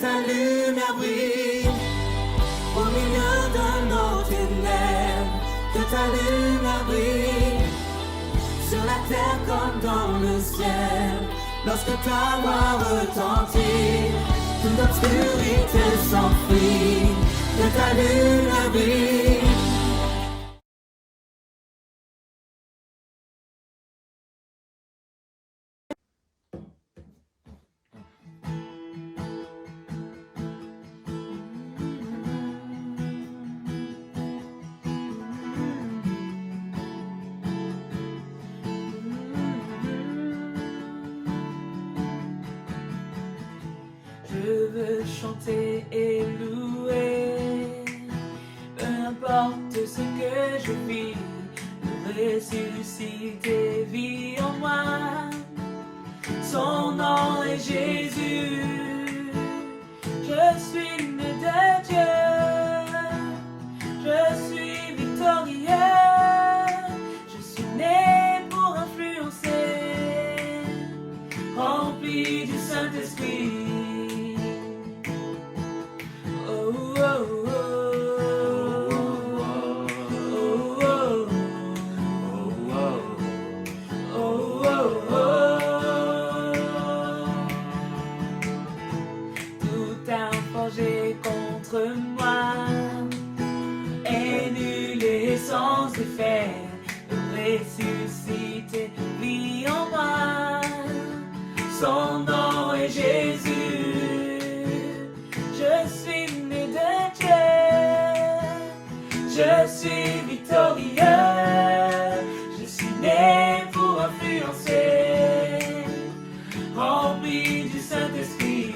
ta lumière brille au milieu de nos ténèbres, que ta lumière brille sur la terre comme dans le ciel. Lorsque ta voix retentit, toute obscurité s'enfuit, que ta lumière brille. Je veux chanter et louer, peu importe ce que je vis, le ressuscité vit en moi. Son nom est Jésus, je suis né de Dieu, je suis victorieux, je suis né pour influencer, rempli du Saint-Esprit. Contre moi est nul et sans effet, le ressuscité vit en moi. Son nom est Jésus, je suis né de Dieu, je suis victorieux, je suis né pour influencer, rempli du Saint-Esprit.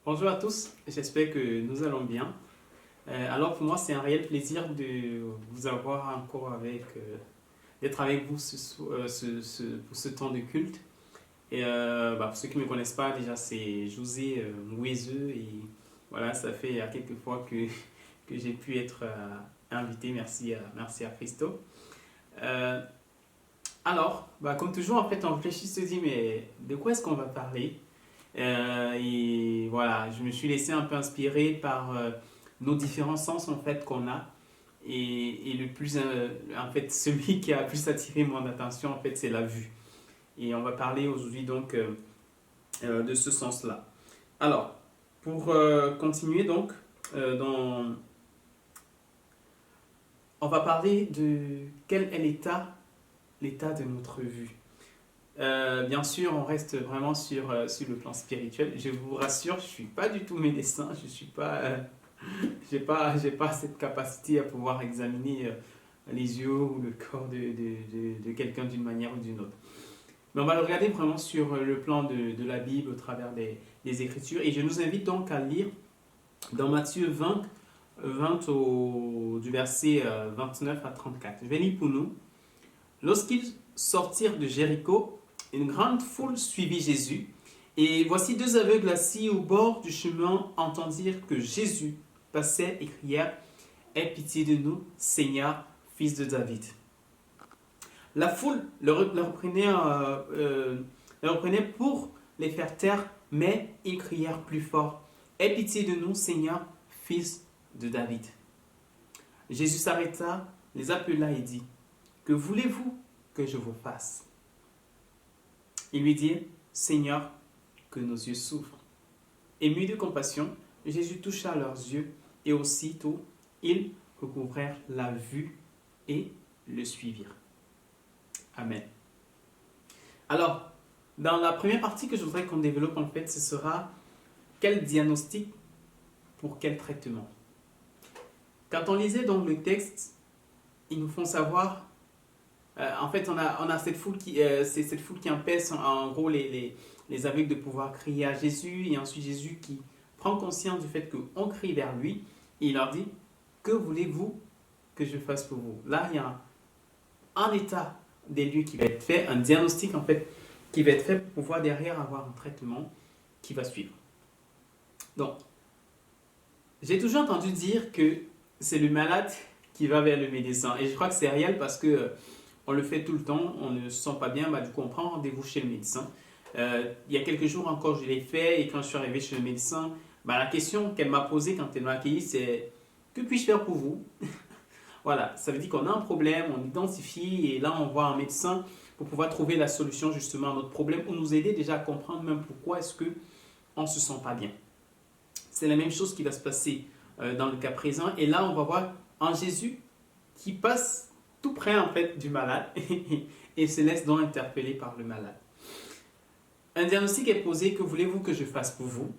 Bonjour à tous, j'espère que nous allons bien. Alors pour moi c'est un réel plaisir de vous avoir encore d'être avec vous pour ce temps de culte. Et pour ceux qui ne me connaissent pas, déjà c'est José Mouezeux et voilà, ça fait quelques fois que j'ai pu être invité, merci à Christo. Alors, comme toujours en fait on réfléchit, se dit mais de quoi est-ce qu'on va parler? Et voilà, je me suis laissé un peu inspirer par nos différents sens en fait qu'on a et le plus en fait celui qui a le plus attiré mon attention en fait c'est la vue et on va parler aujourd'hui donc de ce sens-là. Alors pour continuer donc on va parler de quel est l'état de notre vue. Bien sûr, on reste vraiment sur le plan spirituel. Je vous rassure, je ne suis pas du tout médecin, je suis pas, j'ai pas cette capacité à pouvoir examiner les yeux ou le corps de quelqu'un d'une manière ou d'une autre. Mais on va le regarder vraiment sur le plan de la Bible au travers des Écritures. Et je nous invite donc à lire dans Matthieu 20 du verset 29 à 34. Je vais lire pour nous. Lorsqu'ils sortirent de Jéricho, une grande foule suivit Jésus Et voici deux aveugles assis au bord du chemin entendirent que Jésus passait et crièrent, aie pitié de nous, Seigneur, fils de David. La foule le reprenait pour les faire taire, mais ils crièrent plus fort, aie pitié de nous, Seigneur, fils de David. Jésus s'arrêta, les appela et dit, que voulez-vous que je vous fasse? Ils lui dirent, Seigneur, que nos yeux s'ouvrent. Ému de compassion, Jésus toucha leurs yeux et aussitôt, ils recouvrèrent la vue et le suivirent. Amen. Alors, dans la première partie que je voudrais qu'on développe en fait, ce sera quel diagnostic pour quel traitement. Quand on lisait donc le texte, ils nous font savoir, en fait on a cette foule qui, c'est cette foule qui empêche en gros les aveugles de pouvoir crier à Jésus, et ensuite Jésus qui prend conscience du fait qu'on crie vers lui, et il leur dit, que voulez-vous que je fasse pour vous? Là, il y a un état des lieux qui va être fait, un diagnostic en fait, qui va être fait pour pouvoir derrière avoir un traitement qui va suivre. Donc, j'ai toujours entendu dire que c'est le malade qui va vers le médecin, et je crois que c'est réel parce que on le fait tout le temps, on ne se sent pas bien, du coup on prend rendez-vous chez le médecin. Il y a quelques jours encore, je l'ai fait, et quand je suis arrivé chez le médecin, la question qu'elle m'a posée quand elle m'a accueilli, c'est « Que puis-je faire pour vous ?» Voilà, ça veut dire qu'on a un problème, on identifie, et là on voit un médecin pour pouvoir trouver la solution justement à notre problème, ou nous aider déjà à comprendre même pourquoi est-ce qu'on ne se sent pas bien. C'est la même chose qui va se passer dans le cas présent, et là on va voir un Jésus qui passe tout près en fait du malade et se laisse donc interpeller par le malade. Un diagnostic est posé, que voulez-vous que je fasse pour vous?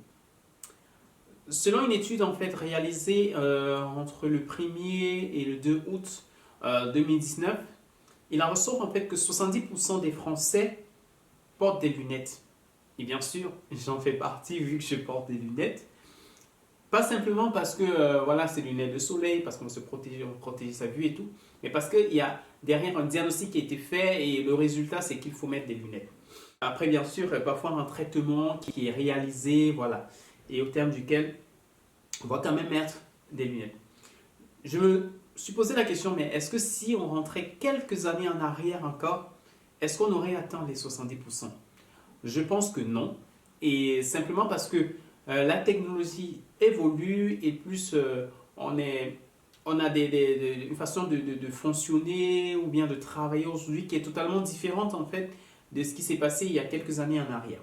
Selon une étude en fait réalisée entre le 1er et le 2 août 2019, il en ressort en fait que 70% des Français portent des lunettes. Et bien sûr, j'en fais partie vu que je porte des lunettes. Pas simplement parce que voilà, c'est lunettes de soleil, parce qu'on se protège, on protège sa vue et tout, mais parce qu'il y a derrière un diagnostic qui a été fait et le résultat c'est qu'il faut mettre des lunettes. Après bien sûr, parfois un traitement qui est réalisé, voilà, et au terme duquel on va quand même mettre des lunettes. Je me suis posé la question, mais est-ce que si on rentrait quelques années en arrière encore, est-ce qu'on aurait atteint les 70%? Je pense que non, et simplement parce que la technologie évolue et plus on a une façon de fonctionner ou bien de travailler aujourd'hui qui est totalement différente en fait de ce qui s'est passé il y a quelques années en arrière.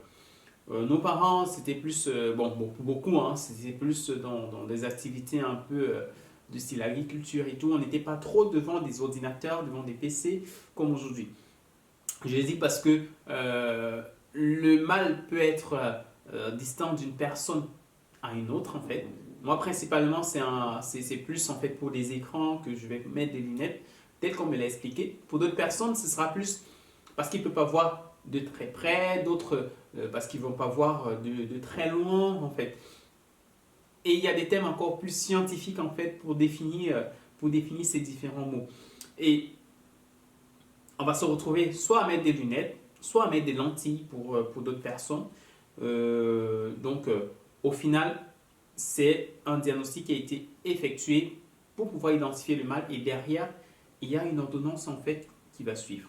Nos parents, c'était plus, beaucoup, c'était plus dans des activités un peu de style agriculture et tout. On n'était pas trop devant des ordinateurs, devant des PC comme aujourd'hui. Je le dis parce que le mal peut être distant d'une personne à une autre en fait. Moi principalement c'est plus en fait pour les écrans que je vais mettre des lunettes tel qu'on me l'a expliqué. Pour d'autres personnes ce sera plus parce qu'ils ne peuvent pas voir de très près, d'autres parce qu'ils ne vont pas voir de très loin en fait. Et il y a des thèmes encore plus scientifiques en fait pour définir ces différents mots. Et on va se retrouver soit à mettre des lunettes, soit à mettre des lentilles pour d'autres personnes. Au final, c'est un diagnostic qui a été effectué pour pouvoir identifier le mal et derrière, il y a une ordonnance en fait qui va suivre.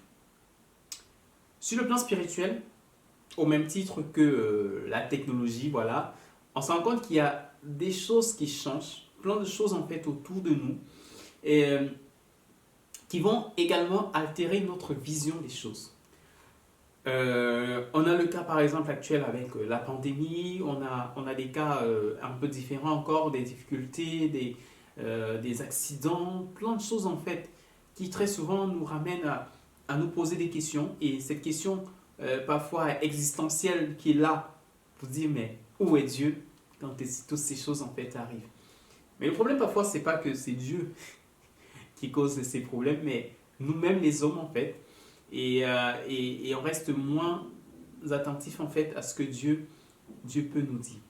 Sur le plan spirituel, au même titre que la technologie, voilà, on se rend compte qu'il y a des choses qui changent, plein de choses en fait autour de nous et qui vont également altérer notre vision des choses. On a le cas par exemple actuel avec la pandémie, on a des cas un peu différents encore, des difficultés, des accidents, plein de choses en fait qui très souvent nous ramènent à nous poser des questions et cette question parfois existentielle qui est là pour dire mais où est Dieu quand toutes ces choses en fait arrivent. Mais le problème parfois c'est pas que c'est Dieu qui cause ces problèmes mais nous-mêmes les hommes en fait. Et on reste moins attentif en fait à ce que Dieu peut nous dire.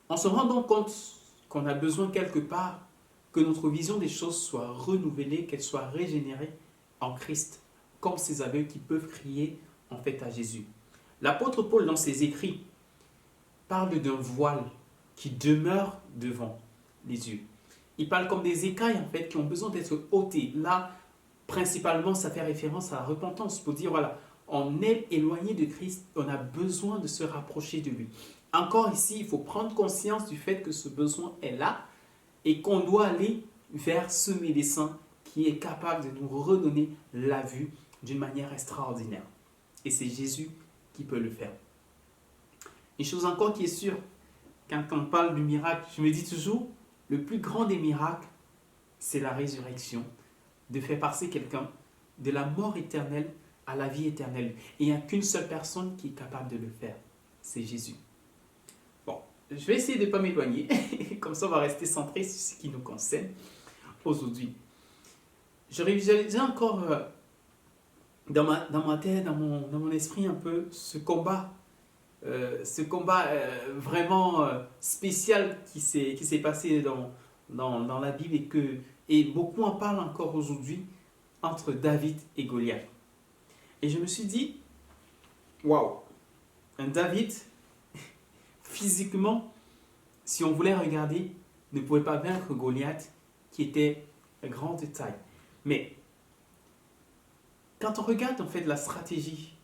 On se rend donc compte qu'on a besoin quelque part que notre vision des choses soit renouvelée, qu'elle soit régénérée en Christ, comme ces aveugles qui peuvent crier en fait à Jésus. L'apôtre Paul, dans ses écrits, parle d'un voile qui demeure devant les yeux. Il parle comme des écailles, en fait, qui ont besoin d'être ôtées. Là, principalement, ça fait référence à la repentance, pour dire, voilà, on est éloigné de Christ, on a besoin de se rapprocher de lui. Encore ici, il faut prendre conscience du fait que ce besoin est là et qu'on doit aller vers ce médecin qui est capable de nous redonner la vue d'une manière extraordinaire. Et c'est Jésus qui peut le faire. Une chose encore qui est sûre, quand on parle du miracle, je me dis toujours, le plus grand des miracles, c'est la résurrection, de faire passer quelqu'un de la mort éternelle à la vie éternelle. Et il n'y a qu'une seule personne qui est capable de le faire, c'est Jésus. Bon, je vais essayer de ne pas m'éloigner, comme ça on va rester centré sur ce qui nous concerne aujourd'hui. Je révisualisais encore dans ma tête, dans mon esprit un peu ce combat vraiment spécial qui s'est passé dans la Bible et beaucoup en parlent encore aujourd'hui entre David et Goliath. Et je me suis dit, waouh, un David, physiquement, si on voulait regarder, ne pouvait pas vaincre Goliath qui était grand de taille. Mais quand on regarde en fait la stratégie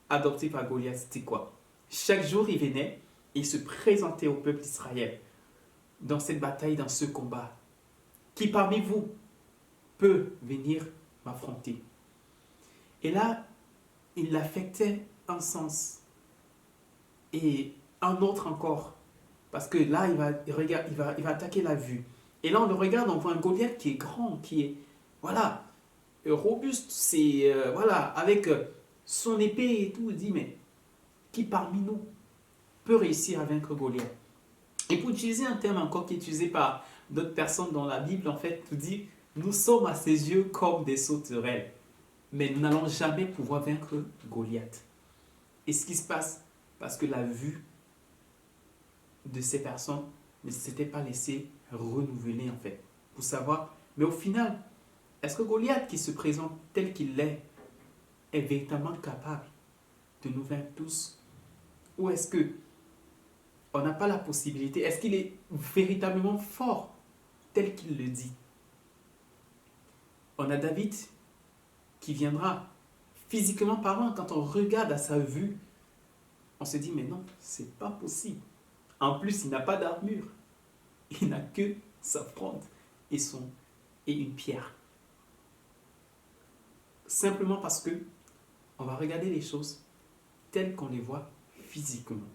adoptée par Goliath, c'était quoi? Chaque jour, il venait et il se présentait au peuple d'Israël dans cette bataille, dans ce combat. Qui parmi vous peut venir m'affronter? Et là, il l'affectait un sens et un autre encore. Parce que là, il va attaquer la vue. Et là, on le regarde, on voit un Goliath qui est grand, qui est, voilà, robuste, c'est, voilà, avec son épée et tout. Il dit, mais qui parmi nous peut réussir à vaincre Goliath? Et pour utiliser un terme encore qui est utilisé par d'autres personnes dans la Bible, en fait, tout dit, nous sommes à ses yeux comme des sauterelles, mais nous n'allons jamais pouvoir vaincre Goliath. Et ce qui se passe, parce que la vue de ces personnes ne s'était pas laissée renouveler, en fait, pour savoir, mais au final, est-ce que Goliath qui se présente tel qu'il est véritablement capable de nous vaincre tous? Ou est-ce que on n'a pas la possibilité? Est-ce qu'il est véritablement fort tel qu'il le dit? On a David qui viendra, physiquement parlant, quand on regarde à sa vue, on se dit, mais non, c'est pas possible. En plus, il n'a pas d'armure. Il n'a que sa fronde et une pierre. Simplement parce que on va regarder les choses telles qu'on les voit physiquement.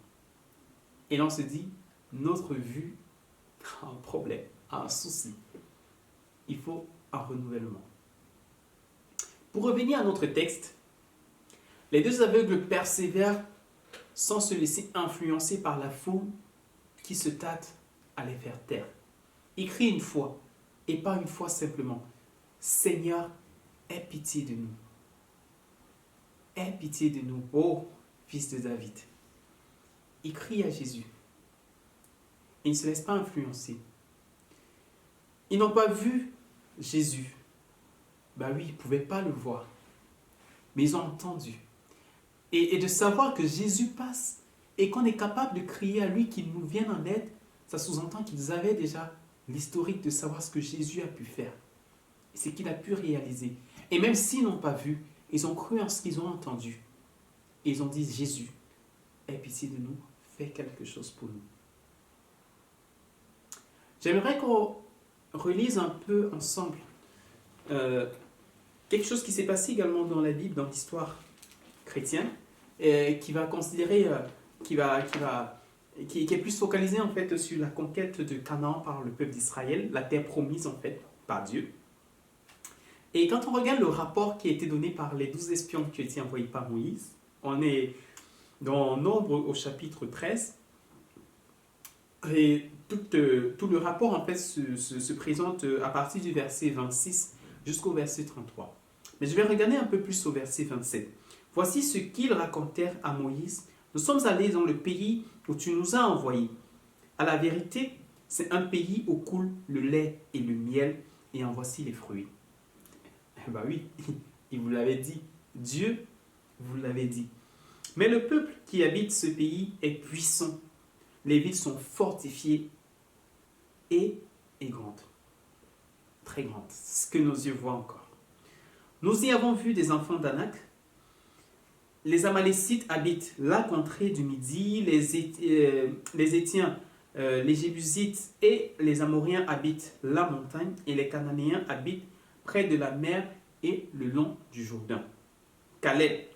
Et là, on se dit, notre vue a un problème, a un souci. Il faut un renouvellement. Pour revenir à notre texte, les deux aveugles persévèrent sans se laisser influencer par la foule qui se tâte à les faire taire. Ils crient une fois, et pas une fois simplement, Seigneur, aie pitié de nous. Aie pitié de nous, ô fils de David. Ils crient à Jésus. Ils ne se laissent pas influencer. Ils n'ont pas vu Jésus. Ben oui, ils ne pouvaient pas le voir. Mais ils ont entendu. Et de savoir que Jésus passe et qu'on est capable de crier à lui qu'il nous vienne en aide, ça sous-entend qu'ils avaient déjà l'historique de savoir ce que Jésus a pu faire. Ce qu'il a pu réaliser. Et même s'ils n'ont pas vu, ils ont cru en ce qu'ils ont entendu. Et ils ont dit, Jésus, aie pitié de nous, fais quelque chose pour nous. J'aimerais qu'on relise un peu ensemble quelque chose qui s'est passé également dans la Bible, dans l'histoire chrétienne, qui va considérer, qui est plus focalisé en fait sur la conquête de Canaan par le peuple d'Israël, la terre promise en fait par Dieu. Et quand on regarde le rapport qui a été donné par les 12 espions qui ont été envoyés par Moïse, on est dans Nombre au chapitre 13, et tout le rapport en fait se présente à partir du verset 26 jusqu'au verset 33. Mais je vais regarder un peu plus au verset 27. Voici ce qu'ils racontèrent à Moïse. Nous sommes allés dans le pays où tu nous as envoyés. À la vérité, c'est un pays où coule le lait et le miel, et en voici les fruits. Eh bien oui, il vous l'avait dit. Dieu vous l'avait dit. Mais le peuple qui habite ce pays est puissant. Les villes sont fortifiées et grandes. Très grandes. Ce que nos yeux voient encore. Nous y avons vu des enfants d'Anak. Les Amalécites habitent la contrée du Midi. Les Étiens, les Jébusites et les Amoriens habitent la montagne. Et les Cananéens habitent près de la mer et le long du Jourdain. Caleb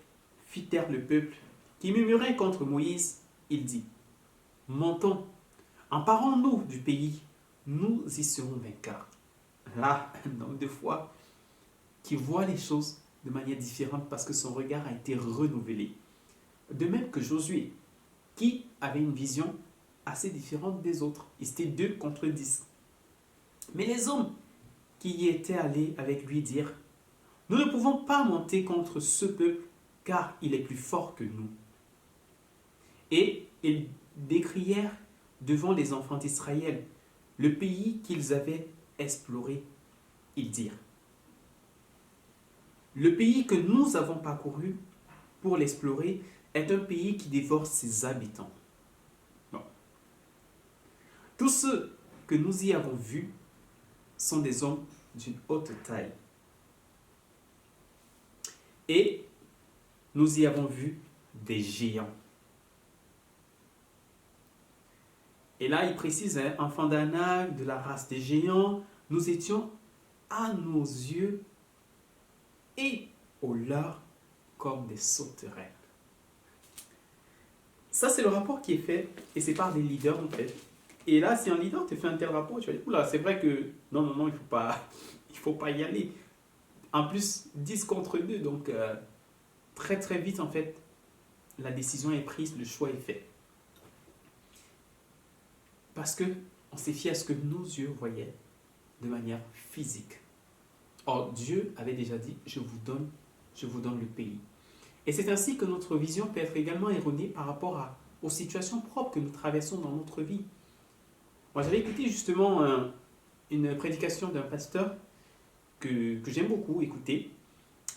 fit taire le peuple qui murmurait contre Moïse. Il dit, montons, emparons-nous du pays, nous y serons vainqueurs. Là, un homme de foi qui voit les choses de manière différente parce que son regard a été renouvelé. De même que Josué, qui avait une vision assez différente des autres. Ils étaient 2 contre 10. Mais les hommes qui y étaient allés avec lui dirent, nous ne pouvons pas monter contre ce peuple car il est plus fort que nous. Et ils décrièrent devant les enfants d'Israël le pays qu'ils avaient exploré. Ils dirent, le pays que nous avons parcouru pour l'explorer est un pays qui dévore ses habitants. Non. Tous ceux que nous y avons vus sont des hommes d'une haute taille. Et nous y avons vu des géants. Et là, il précise, enfants d'Anak, de la race des géants, nous étions à nos yeux et au leur comme des sauterelles. Ça, c'est le rapport qui est fait, et c'est par des leaders en fait. Et là, si un leader te fait un tel rapport, tu vas dire, oula, c'est vrai que non, il faut pas y aller. En plus, 10 contre 2, donc très très vite en fait, la décision est prise, le choix est fait. Parce que on s'est fié à ce que nos yeux voyaient de manière physique. Or, Dieu avait déjà dit, je vous donne le pays. Et c'est ainsi que notre vision peut être également erronée par rapport aux situations propres que nous traversons dans notre vie. Moi, j'avais écouté justement une prédication d'un pasteur que j'aime beaucoup écouter,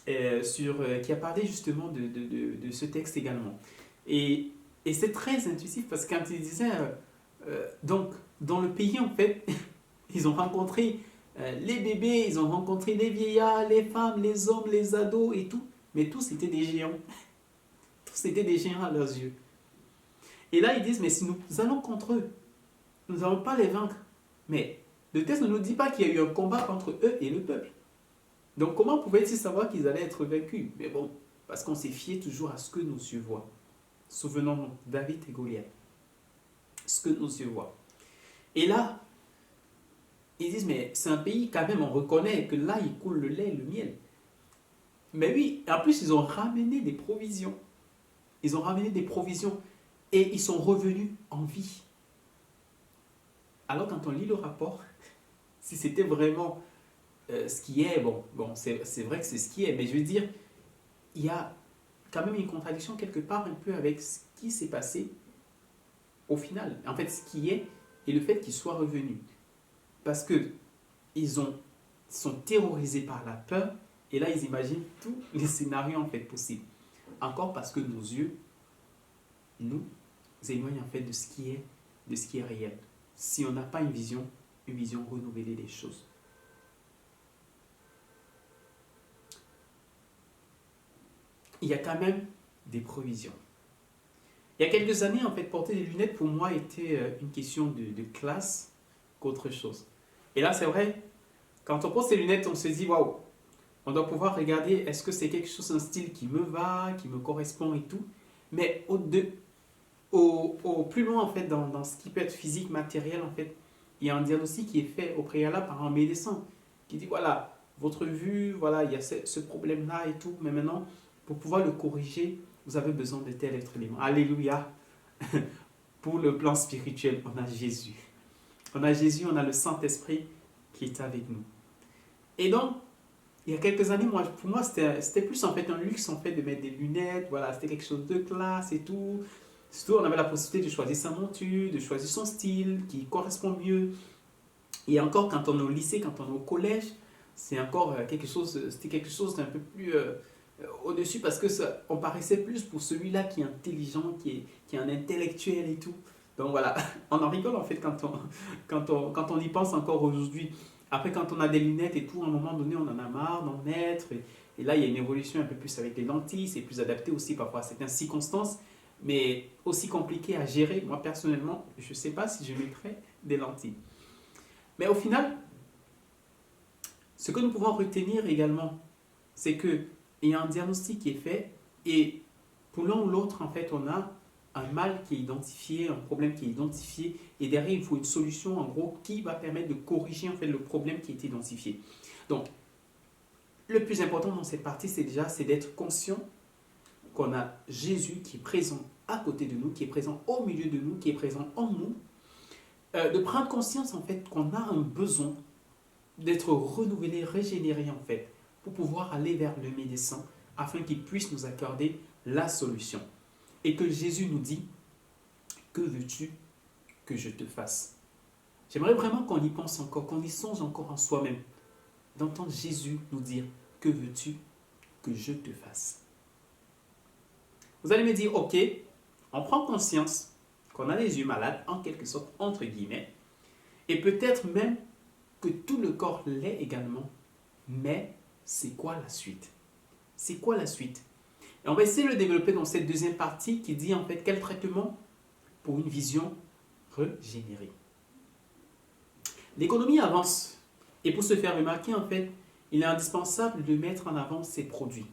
qui a parlé justement de ce texte également. Et c'est très intuitif parce que quand il disait, donc, dans le pays, en fait, ils ont rencontré les bébés, ils ont rencontré les vieillards, les femmes, les hommes, les ados et tout, mais tous étaient des géants. Tous étaient des géants à leurs yeux. Et là, ils disent, mais si nous allons contre eux, nous n'allons pas les vaincre. Mais le texte ne nous dit pas qu'il y a eu un combat entre eux et le peuple. Donc comment pouvaient-ils savoir qu'ils allaient être vaincus? Mais bon, parce qu'on s'est fié toujours à ce que nos yeux voient. Souvenons-nous, David et Goliath. Ce que nos yeux voient. Et là, ils disent, mais c'est un pays quand même, on reconnaît que là, il coule le lait et le miel. Mais oui, en plus, ils ont ramené des provisions. Ils ont ramené des provisions et ils sont revenus en vie. Alors, quand on lit le rapport, si c'était vraiment ce qui est, bon c'est vrai que c'est ce qui est, mais je veux dire, il y a quand même une contradiction quelque part un peu avec ce qui s'est passé au final. En fait, ce qui est et le fait qu'ils soient revenus. Parce qu'ils sont terrorisés par la peur et là, ils imaginent tous les scénarios en fait possibles. Encore parce que nos yeux nous éloignent en fait de ce qui est réel. Si on n'a pas une vision renouvelée des choses. Il y a quand même des provisions. Il y a quelques années, en fait, porter des lunettes pour moi était une question de classe qu'autre chose. Et là, c'est vrai, quand on porte ces lunettes, on se dit, waouh, on doit pouvoir regarder, est-ce que c'est quelque chose, un style qui me va, qui me correspond et tout. Mais au plus loin, en fait, dans ce qui peut être physique, matériel, en fait, il y a un diagnostic qui est fait au préalable par un médecin qui dit, voilà, votre vue, voilà, il y a ce problème-là et tout, mais maintenant, pour pouvoir le corriger, vous avez besoin de tel être élément. Alléluia. Pour le plan spirituel, on a Jésus. On a Jésus, on a le Saint-Esprit qui est avec nous. Et donc, il y a quelques années, pour moi, c'était plus en fait un luxe en fait de mettre des lunettes. Voilà, c'était quelque chose de classe et tout. Surtout, on avait la possibilité de choisir sa monture, de choisir son style qui correspond mieux. Et encore, quand on est au lycée, quand on est au collège, c'est encore c'était quelque chose d'un peu plus au-dessus parce que on paraissait plus pour celui-là qui est intelligent, qui est un intellectuel et tout. Donc voilà, on en rigole en fait quand on y pense encore aujourd'hui. Après, quand on a des lunettes et tout, à un moment donné, on en a marre d'en mettre. Et là, il y a une évolution un peu plus avec les lentilles. C'est plus adapté aussi parfois à certaines circonstances, mais aussi compliqué à gérer. Moi, personnellement, je ne sais pas si je mettrais des lentilles. Mais au final, ce que nous pouvons retenir également, c'est qu'il y a un diagnostic qui est fait et pour l'un ou l'autre, en fait, on a un mal qui est identifié, un problème qui est identifié et derrière, il faut une solution, en gros, qui va permettre de corriger, en fait, le problème qui est identifié. Donc, le plus important dans cette partie, c'est d'être conscient qu'on a Jésus qui est présent à côté de nous, qui est présent au milieu de nous, qui est présent en nous, de prendre conscience, en fait, qu'on a un besoin d'être renouvelé, régénéré, en fait, pour pouvoir aller vers le médecin afin qu'il puisse nous accorder la solution. Et que Jésus nous dit, que veux-tu que je te fasse? J'aimerais vraiment qu'on y pense encore, qu'on y songe encore en soi-même, d'entendre Jésus nous dire, que veux-tu que je te fasse? Vous allez me dire, ok, on prend conscience qu'on a les yeux malades, en quelque sorte, entre guillemets, et peut-être même que tout le corps l'est également, mais c'est quoi la suite? C'est quoi la suite? Et on va essayer de le développer dans cette deuxième partie qui dit en fait quel traitement pour une vision régénérée. L'économie avance et pour se faire remarquer en fait, il est indispensable de mettre en avant ses produits.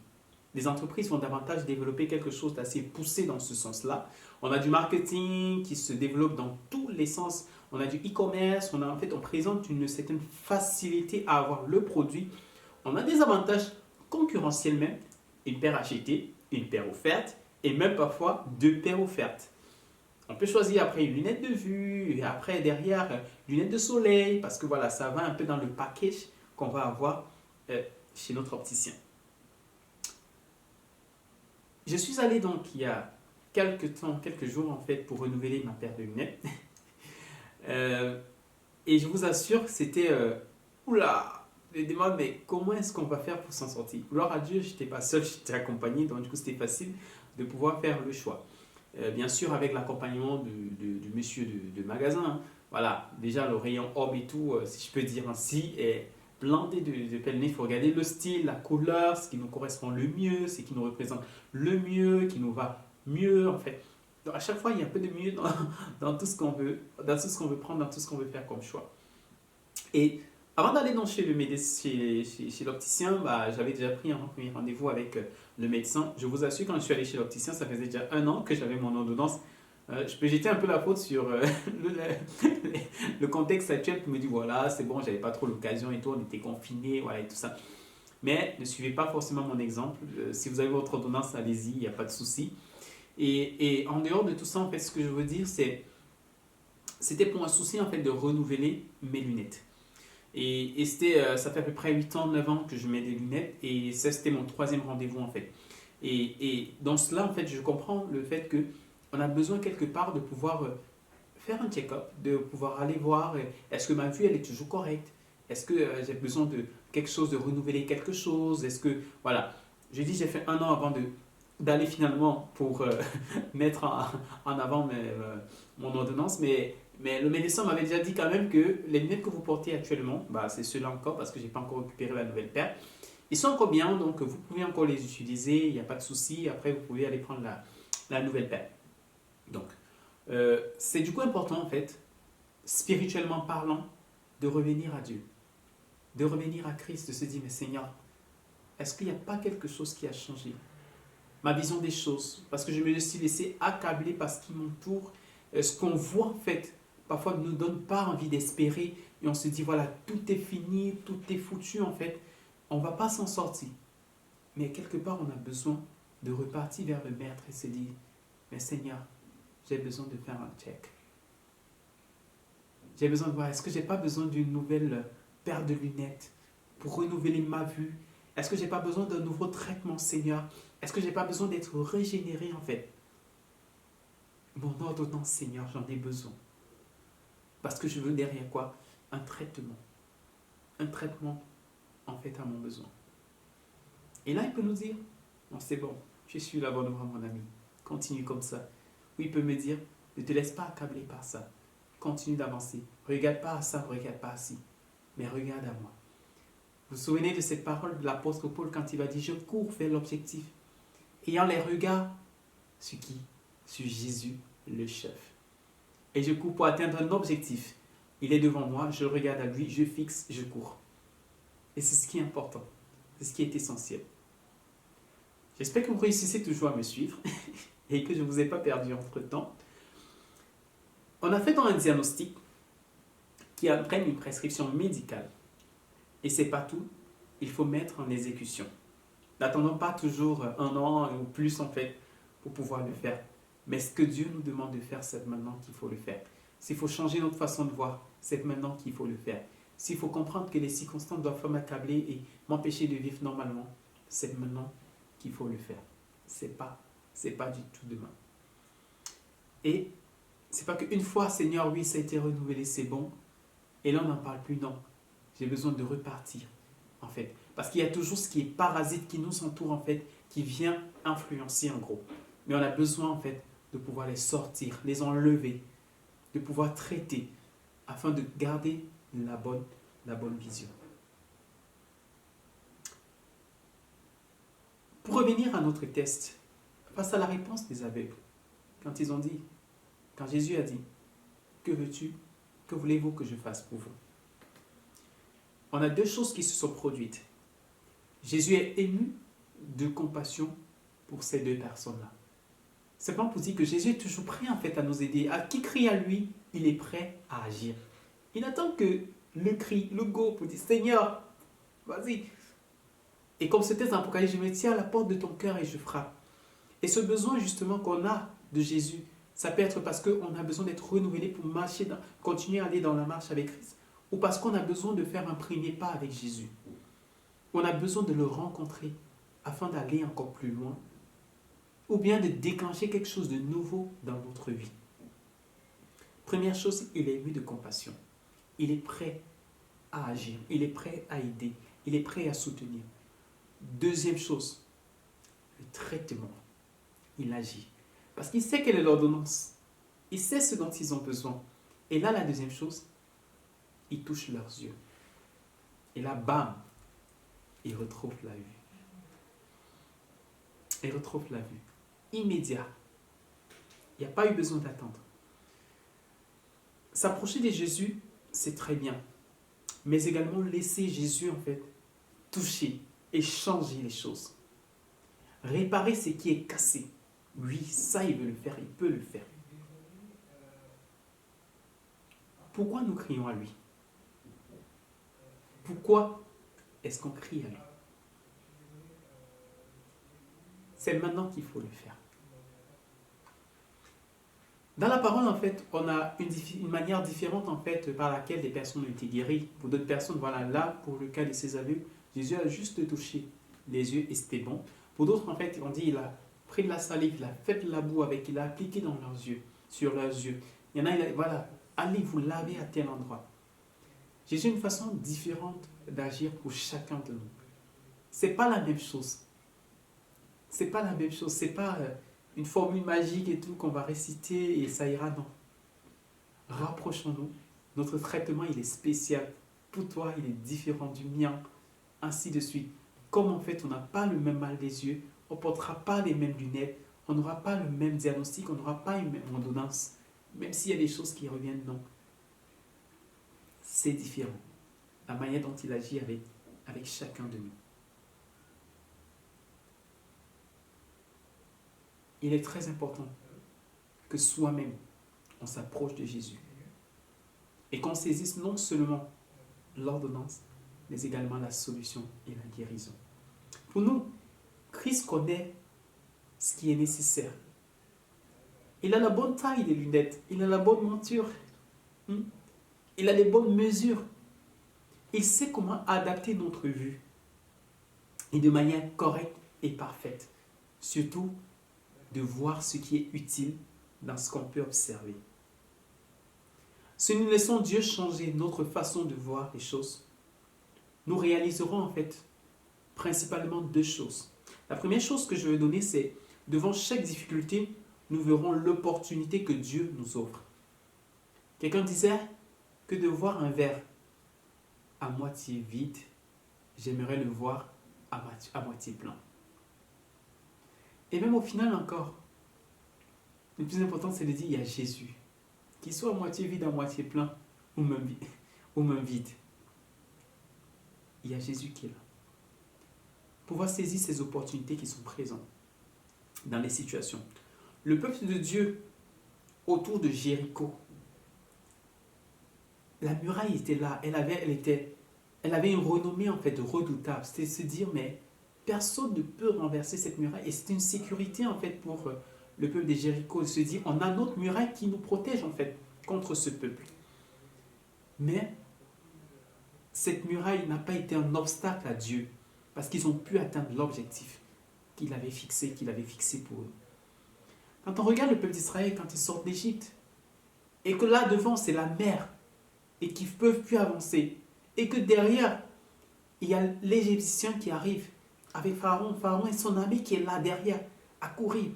Les entreprises vont davantage développer quelque chose d'assez poussé dans ce sens-là. On a du marketing qui se développe dans tous les sens. On a du e-commerce, on présente une certaine facilité à avoir le produit. On a des avantages concurrentiels même, une paire achetée, une paire offerte et même parfois deux paires offertes. On peut choisir après une lunette de vue et après derrière lunette de soleil parce que voilà, ça va un peu dans le package qu'on va avoir chez notre opticien. Je suis allé donc il y a quelques jours en fait pour renouveler ma paire de lunettes et je vous assure que c'était oula. Je me demande, mais comment est-ce qu'on va faire pour s'en sortir? Gloire à Dieu, je n'étais pas seul, j'étais accompagné, donc du coup c'était facile de pouvoir faire le choix. Bien sûr avec l'accompagnement du monsieur de magasin. Hein. Voilà, déjà le rayon homme et tout, si je peux dire ainsi, est blindé de pèlerins. Il faut regarder le style, la couleur, ce qui nous correspond le mieux, ce qui nous représente le mieux, qui nous va mieux en fait. Donc à chaque fois, il y a un peu de mieux dans tout ce qu'on veut, dans tout ce qu'on veut prendre, dans tout ce qu'on veut faire comme choix. Et avant d'aller chez l'opticien, j'avais déjà pris un premier rendez-vous avec le médecin. Je vous assure, quand je suis allé chez l'opticien, ça faisait déjà 1 an que j'avais mon ordonnance. Je peux jeter un peu la faute sur le contexte actuel qui me dit voilà, c'est bon, j'avais pas trop l'occasion et tout, on était confinés, voilà et tout ça. Mais ne suivez pas forcément mon exemple. Si vous avez votre ordonnance, allez-y, il n'y a pas de souci. Et en dehors de tout ça, en fait, ce que je veux dire, c'était pour un souci en fait de renouveler mes lunettes. Et ça fait à peu près 8 ans, 9 ans que je mets des lunettes et ça c'était mon 3e rendez-vous en fait. Et dans cela en fait je comprends le fait qu'on a besoin quelque part de pouvoir faire un check-up, de pouvoir aller voir est-ce que ma vue elle est toujours correcte, est-ce que j'ai besoin de quelque chose, de renouveler quelque chose, est-ce que voilà. Je dis j'ai fait 1 an avant d'aller finalement pour mettre en avant mon ordonnance, mais le médecin m'avait déjà dit quand même que les lunettes que vous portez actuellement, c'est ceux-là encore parce que je n'ai pas encore récupéré la nouvelle paire. Ils sont encore bien, donc vous pouvez encore les utiliser, il n'y a pas de souci. Après, vous pouvez aller prendre la nouvelle paire. Donc, c'est du coup important en fait, spirituellement parlant, de revenir à Dieu, de revenir à Christ, de se dire, mais Seigneur, est-ce qu'il n'y a pas quelque chose qui a changé? Ma vision des choses, parce que je me suis laissé accabler par ce qui m'entoure, ce qu'on voit en fait, parfois ne nous donne pas envie d'espérer et on se dit voilà, tout est fini, tout est foutu en fait, on ne va pas s'en sortir. Mais quelque part, on a besoin de repartir vers le Maître et se dire, mais Seigneur, j'ai besoin de faire un check. J'ai besoin de voir, est-ce que je n'ai pas besoin d'une nouvelle paire de lunettes pour renouveler ma vue? Est-ce que je n'ai pas besoin d'un nouveau traitement, Seigneur? Est-ce que je n'ai pas besoin d'être régénéré en fait? Mon ordonnance, Seigneur, j'en ai besoin. Parce que je veux derrière quoi? Un traitement. Un traitement, en fait, à mon besoin. Et là, il peut nous dire, Non, c'est bon, je suis la bonne voie, mon ami. Continue comme ça. Ou il peut me dire, ne te laisse pas accabler par ça. Continue d'avancer. Regarde pas à ça, regarde pas à ci. Mais regarde à moi. Vous vous souvenez de cette parole de l'apôtre Paul quand il va dire, je cours vers l'objectif. Ayant les regards sur qui? Sur Jésus, le chef. Et je cours pour atteindre un objectif. Il est devant moi, je regarde à lui, je fixe, je cours. Et c'est ce qui est important. C'est ce qui est essentiel. J'espère que vous réussissez toujours à me suivre et que je ne vous ai pas perdu entre-temps. On a fait dans un diagnostic qui entraîne une prescription médicale. Et ce n'est pas tout, il faut mettre en exécution. N'attendons pas toujours un an ou plus en fait pour pouvoir le faire. Mais ce que Dieu nous demande de faire, c'est maintenant qu'il faut le faire. S'il faut changer notre façon de voir, c'est maintenant qu'il faut le faire. S'il faut comprendre que les circonstances doivent pas m'accabler et m'empêcher de vivre normalement, c'est maintenant qu'il faut le faire. C'est pas du tout demain. Et c'est pas qu'une fois, Seigneur, oui, ça a été renouvelé, c'est bon. Et là, on n'en parle plus, non. J'ai besoin de repartir, en fait. Parce qu'il y a toujours ce qui est parasite qui nous entoure, en fait, qui vient influencer, en gros. Mais on a besoin, en fait, de pouvoir les sortir, les enlever, de pouvoir traiter, afin de garder la bonne vision. Pour revenir à notre test, face à la réponse des aveugles, quand Jésus a dit, que veux-tu, que voulez-vous que je fasse pour vous? On a deux choses qui se sont produites. Jésus est ému de compassion pour ces deux personnes-là. C'est pas pour dire que Jésus est toujours prêt en fait à nous aider. À qui crie à lui, il est prêt à agir. Il attend que le cri, le go pour dire Seigneur, vas-y. Et comme c'était un Apocalypse, je me tiens à la porte de ton cœur et je frappe. Et ce besoin justement qu'on a de Jésus, ça peut être parce qu'on a besoin d'être renouvelé pour marcher, continuer à aller dans la marche avec Christ. Ou parce qu'on a besoin de faire un premier pas avec Jésus. On a besoin de le rencontrer afin d'aller encore plus loin. Ou bien de déclencher quelque chose de nouveau dans notre vie. Première chose, il est ému de compassion. Il est prêt à agir. Il est prêt à aider. Il est prêt à soutenir. Deuxième chose, le traitement. Il agit. Parce qu'il sait quelle est l'ordonnance. Il sait ce dont ils ont besoin. Et là, la deuxième chose, il touche leurs yeux. Et là, bam, il retrouve la vue. Il retrouve la vue. Immédiat. Il n'y a pas eu besoin d'attendre. S'approcher de Jésus, c'est très bien. Mais également laisser Jésus, en fait, toucher et changer les choses. Réparer ce qui est cassé. Oui, ça, il veut le faire, il peut le faire. Pourquoi nous crions à lui? Pourquoi est-ce qu'on crie à lui? C'est maintenant qu'il faut le faire. Dans la parole, en fait, on a une manière différente, en fait, par laquelle des personnes ont été guéries. Pour d'autres personnes, voilà, là, pour le cas de ces aveugles, Jésus a juste touché les yeux et c'était bon. Pour d'autres, en fait, on dit, il a pris de la salive, il a fait de la boue avec, il a appliqué dans leurs yeux, sur leurs yeux. Il y en a, voilà, allez vous laver à tel endroit. Jésus a une façon différente d'agir pour chacun de nous. C'est pas la même chose. C'est pas la même chose. C'est pas une formule magique et tout qu'on va réciter et ça ira, non. Rapprochons-nous. Notre traitement, il est spécial. Pour toi, il est différent du mien. Ainsi de suite. Comme en fait, on n'a pas le même mal des yeux, on ne portera pas les mêmes lunettes, on n'aura pas le même diagnostic, on n'aura pas une même ordonnance. Même s'il y a des choses qui reviennent, non. C'est différent. La manière dont il agit avec chacun de nous. Il est très important que soi-même, on s'approche de Jésus. Et qu'on saisisse non seulement l'ordonnance, mais également la solution et la guérison. Pour nous, Christ connaît ce qui est nécessaire. Il a la bonne taille des lunettes, il a la bonne monture, il a les bonnes mesures. Il sait comment adapter notre vue et de manière correcte et parfaite. Surtout, de voir ce qui est utile dans ce qu'on peut observer. Si nous laissons Dieu changer notre façon de voir les choses, nous réaliserons en fait principalement deux choses. La première chose que je veux donner, c'est devant chaque difficulté, nous verrons l'opportunité que Dieu nous offre. Quelqu'un disait que de voir un verre à moitié vide, j'aimerais le voir à moitié plein. Et même au final encore, le plus important, c'est de dire, il y a Jésus. Qu'il soit à moitié vide, à moitié plein, ou même vide. Il y a Jésus qui est là. Pouvoir saisir ces opportunités qui sont présentes dans les situations. Le peuple de Dieu, autour de Jéricho, la muraille était là, elle avait une renommée en fait redoutable. C'était se dire, mais personne ne peut renverser cette muraille. Et c'est une sécurité en fait pour le peuple de Jéricho de se dire, on a notre muraille qui nous protège en fait contre ce peuple. Mais cette muraille n'a pas été un obstacle à Dieu parce qu'ils ont pu atteindre l'objectif qu'il avait fixé pour eux. Quand on regarde le peuple d'Israël quand ils sortent d'Égypte et que là devant c'est la mer et qu'ils ne peuvent plus avancer et que derrière il y a l'Égyptien qui arrive avec Pharaon et son armée qui est là derrière à courir.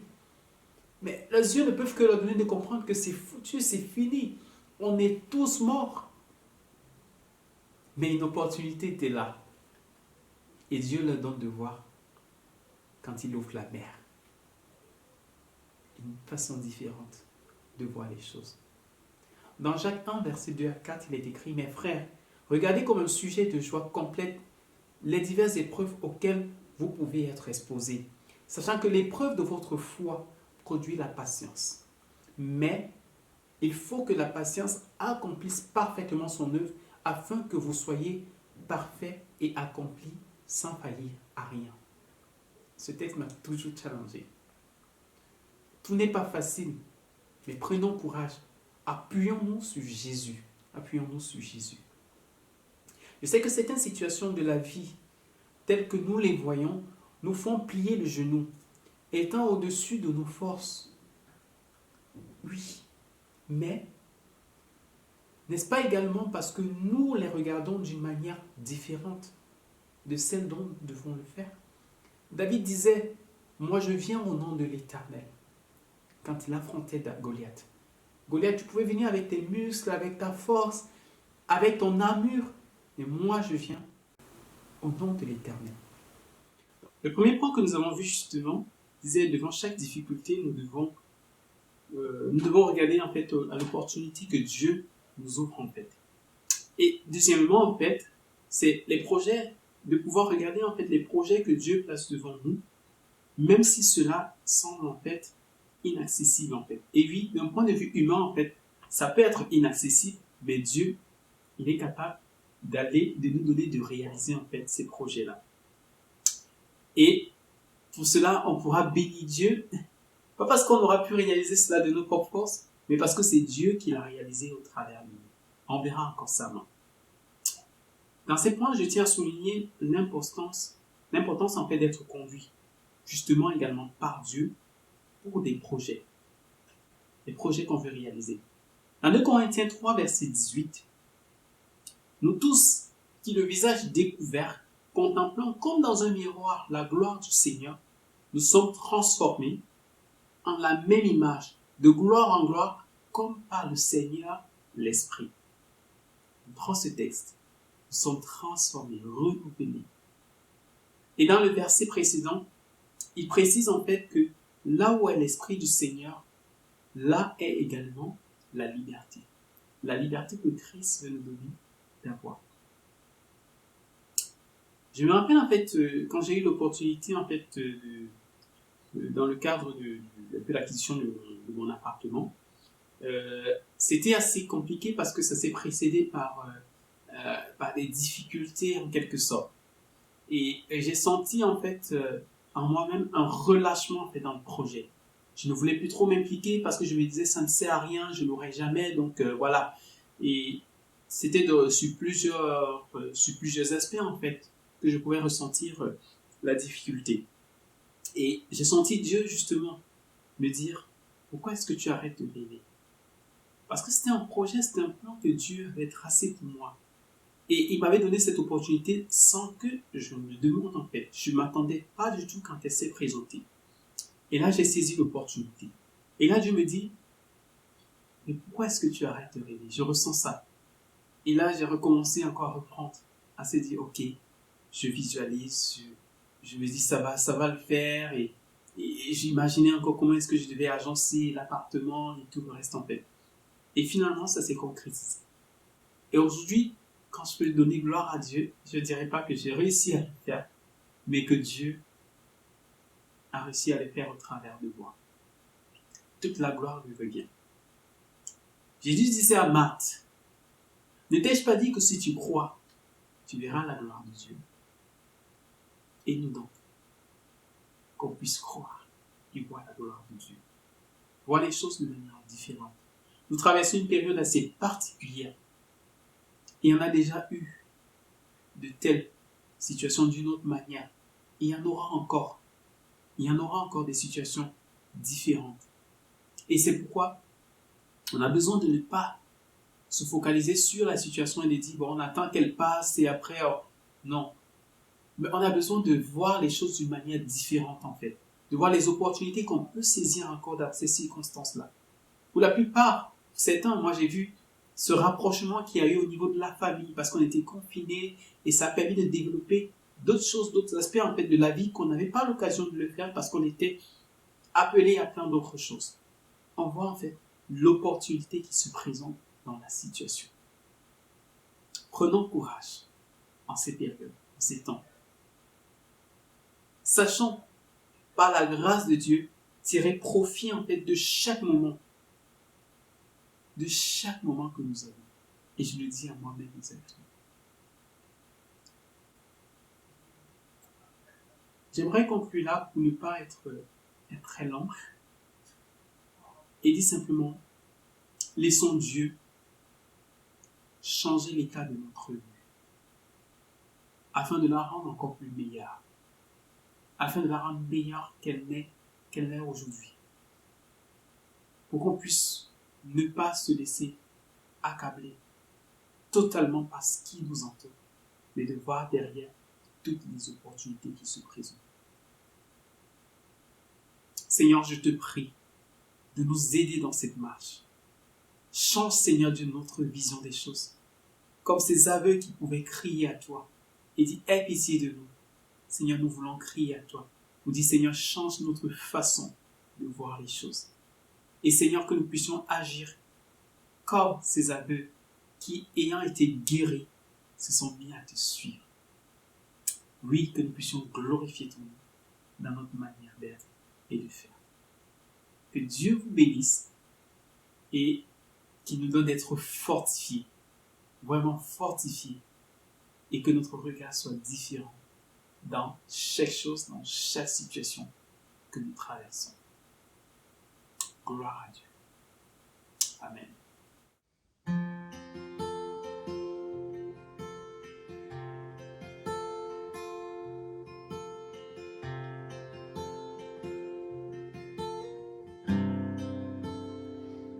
Mais les yeux ne peuvent que leur donner de comprendre que c'est foutu, c'est fini. On est tous morts. Mais une opportunité était là. Et Dieu leur donne de voir quand il ouvre la mer. Une façon différente de voir les choses. Dans Jacques 1, verset 2 à 4, il est écrit, « Mes frères, regardez comme un sujet de joie complète les diverses épreuves auxquelles vous pouvez être exposés, sachant que l'épreuve de votre foi produit la patience. Mais il faut que la patience accomplisse parfaitement son œuvre afin que vous soyez parfaits et accomplis sans faillir à rien. » Ce texte m'a toujours challengé. Tout n'est pas facile, mais prenons courage. Appuyons-nous sur Jésus. Appuyons-nous sur Jésus. Je sais que certaines situations de la vie, telles que nous les voyons, nous font plier le genou, étant au-dessus de nos forces. Oui, mais n'est-ce pas également parce que nous les regardons d'une manière différente de celle dont nous devons le faire? David disait, « Moi je viens au nom de l'Éternel » quand il affrontait Goliath. Goliath, tu pouvais venir avec tes muscles, avec ta force, avec ton armure, mais moi je viens au nom de l'Éternel. Le premier point que nous avons vu justement disait, devant chaque difficulté, nous devons regarder en fait à l'opportunité que Dieu nous offre en fait. Et deuxièmement en fait, c'est les projets, de pouvoir regarder en fait les projets que Dieu place devant nous, même si cela semble en fait inaccessible en fait. Et oui, d'un point de vue humain en fait, ça peut être inaccessible, mais Dieu, il est capable de nous donner de réaliser en fait ces projets-là. Et pour cela, on pourra bénir Dieu, pas parce qu'on aura pu réaliser cela de nos propres forces, mais parce que c'est Dieu qui l'a réalisé au travers de nous. On verra encore ça. Dans ces points, je tiens à souligner l'importance en fait d'être conduit, justement également par Dieu, pour des projets qu'on veut réaliser. Dans 2 Corinthiens 3, verset 18, nous tous, qui le visage découvert, contemplant comme dans un miroir la gloire du Seigneur, nous sommes transformés en la même image, de gloire en gloire, comme par le Seigneur l'Esprit. On prend ce texte, nous sommes transformés, renouvelés. Et dans le verset précédent, il précise en fait que là où est l'Esprit du Seigneur, là est également la liberté. La liberté que Christ veut nous donner d'avoir. Je me rappelle en fait, quand j'ai eu l'opportunité en fait, dans le cadre de l'acquisition de mon appartement, c'était assez compliqué parce que ça s'est précédé par des difficultés en quelque sorte. Et j'ai senti en fait en moi-même un relâchement en fait dans le projet. Je ne voulais plus trop m'impliquer parce que je me disais ça ne sert à rien, je l'aurai jamais, donc voilà. Et c'était sur plusieurs aspects en fait que je pouvais ressentir la difficulté. Et j'ai senti Dieu justement me dire, pourquoi est-ce que tu arrêtes de rêver? Parce que c'était un projet, c'était un plan que Dieu avait tracé pour moi. Et il m'avait donné cette opportunité sans que je me demande en fait. Je ne m'attendais pas du tout quand elle s'est présentée. Et là, j'ai saisi l'opportunité. Et là, Dieu me dit, mais pourquoi est-ce que tu arrêtes de rêver? Je ressens ça. Et là, j'ai recommencé encore à reprendre, à se dire, ok, je visualise, je me dis, ça va le faire. Et j'imaginais encore comment est-ce que je devais agencer l'appartement et tout le reste en fait. Et finalement, ça s'est concrétisé. Et aujourd'hui, quand je peux donner gloire à Dieu, je ne dirais pas que j'ai réussi à le faire, mais que Dieu a réussi à le faire au travers de moi. Toute la gloire lui revient. Jésus disait à Marthe, ne t'ai-je pas dit que si tu crois, tu verras la gloire de Dieu? Et nous donc, qu'on puisse croire et voir la gloire de Dieu. Voir les choses de manière différente. Nous traversons une période assez particulière. Il y en a déjà eu de telles situations d'une autre manière. Et il y en aura encore. Il y en aura encore des situations différentes. Et c'est pourquoi on a besoin de ne pas se focaliser sur la situation et de dire, bon, on attend qu'elle passe et après, oh, non. Mais on a besoin de voir les choses d'une manière différente en fait. De voir les opportunités qu'on peut saisir encore dans ces circonstances-là. Pour la plupart, certains, moi j'ai vu ce rapprochement qu'il y a eu au niveau de la famille parce qu'on était confinés et ça a permis de développer d'autres choses, d'autres aspects en fait de la vie qu'on n'avait pas l'occasion de le faire parce qu'on était appelés à plein d'autres choses. On voit en fait l'opportunité qui se présente dans la situation. Prenons courage en ces périodes, en ces temps. Sachant par la grâce de Dieu tirer profit en fait de chaque moment que nous avons. Et je le dis à moi-même exactement. J'aimerais conclure là pour ne pas être très long et dire simplement, laissons Dieu changer l'état de notre vie afin de la rendre encore plus meilleure, afin de la rendre meilleure qu'elle n'est aujourd'hui, pour qu'on puisse ne pas se laisser accabler totalement par ce qui nous entoure, mais de voir derrière toutes les opportunités qui se présentent. Seigneur, je te prie de nous aider dans cette marche. Change, Seigneur Dieu, notre vision des choses. Comme ces aveugles qui pouvaient crier à toi et dire, aie pitié de nous. Seigneur, nous voulons crier à toi. Nous dis, Seigneur, change notre façon de voir les choses. Et Seigneur, que nous puissions agir comme ces aveugles qui, ayant été guéris, se sont mis à te suivre. Oui, que nous puissions glorifier ton nom dans notre manière d'être et de faire. Que Dieu vous bénisse et qu'il nous donne d'être fortifiés, vraiment fortifiés, et que notre regard soit différent dans chaque chose, dans chaque situation que nous traversons. Gloire à Dieu. Amen.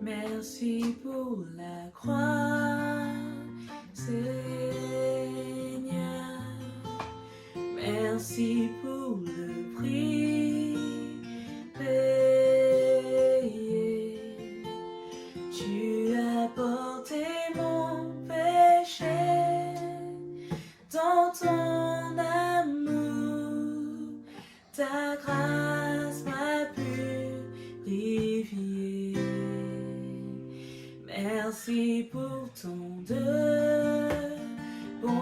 Merci pour la croix, Seigneur. Merci pour le prix payé. Tu as porté mon péché dans ton amour. Ta grâce m'a purifié. Merci pour ton bonté.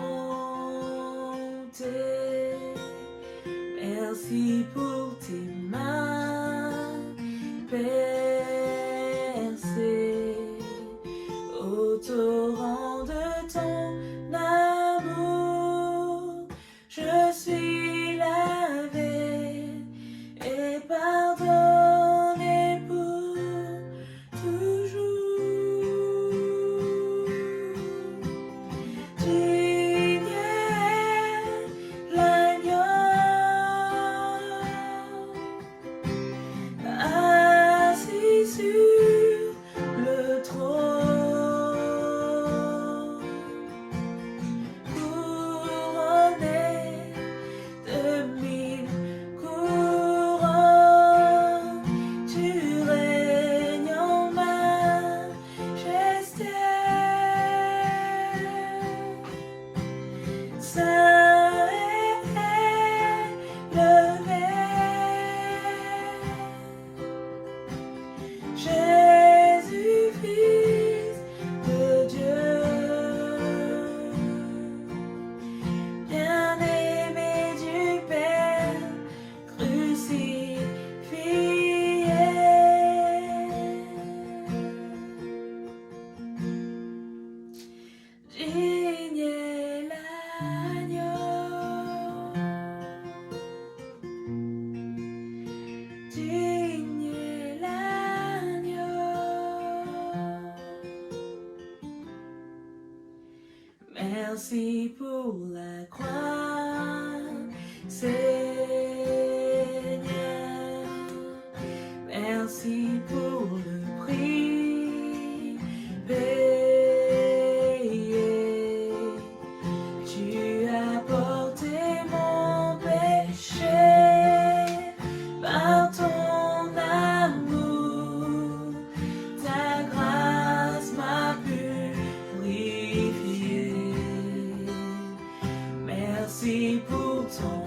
Merci pour tes mains percées au torrent de ton amour. Je suis lavé et pardonné pour toujours. Tu es l'agneau assis sur le trône. Merci pour la croix, Seigneur. Merci pour le prix payé. Tu as porté mon péché par ton amour. Ta grâce m'a purifié. Merci pour ton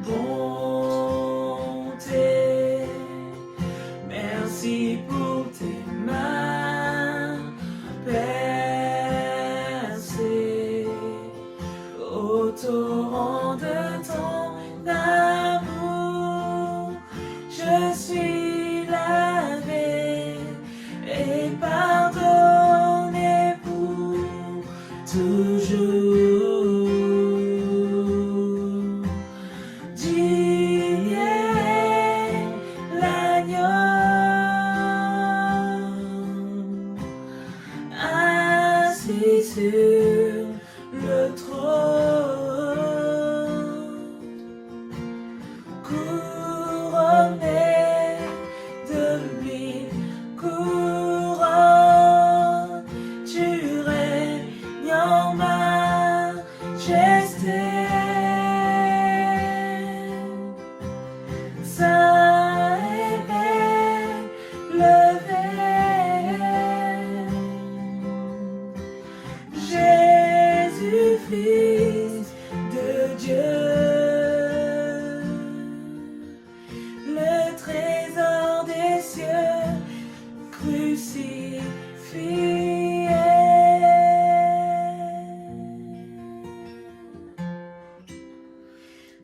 bonté. Merci pour tes mains percées au torrent de ton amour. Je suis lavé et pardonné pour toujours. Digne est l'agneau assis sur le trône, couronné de l'huile, couronne, tu règnes en majesté. Saint et élevé, Jésus, Fils de Dieu, le trésor des cieux crucifié.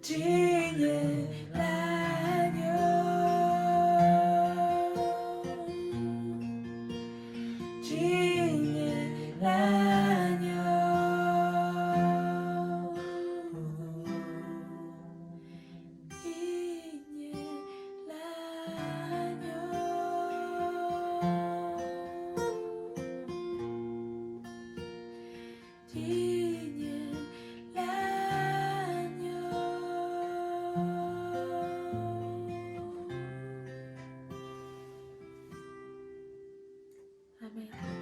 Digne est l'agneau, digne est l'agneau, digne est l'agneau, digne est l'agneau. Amen.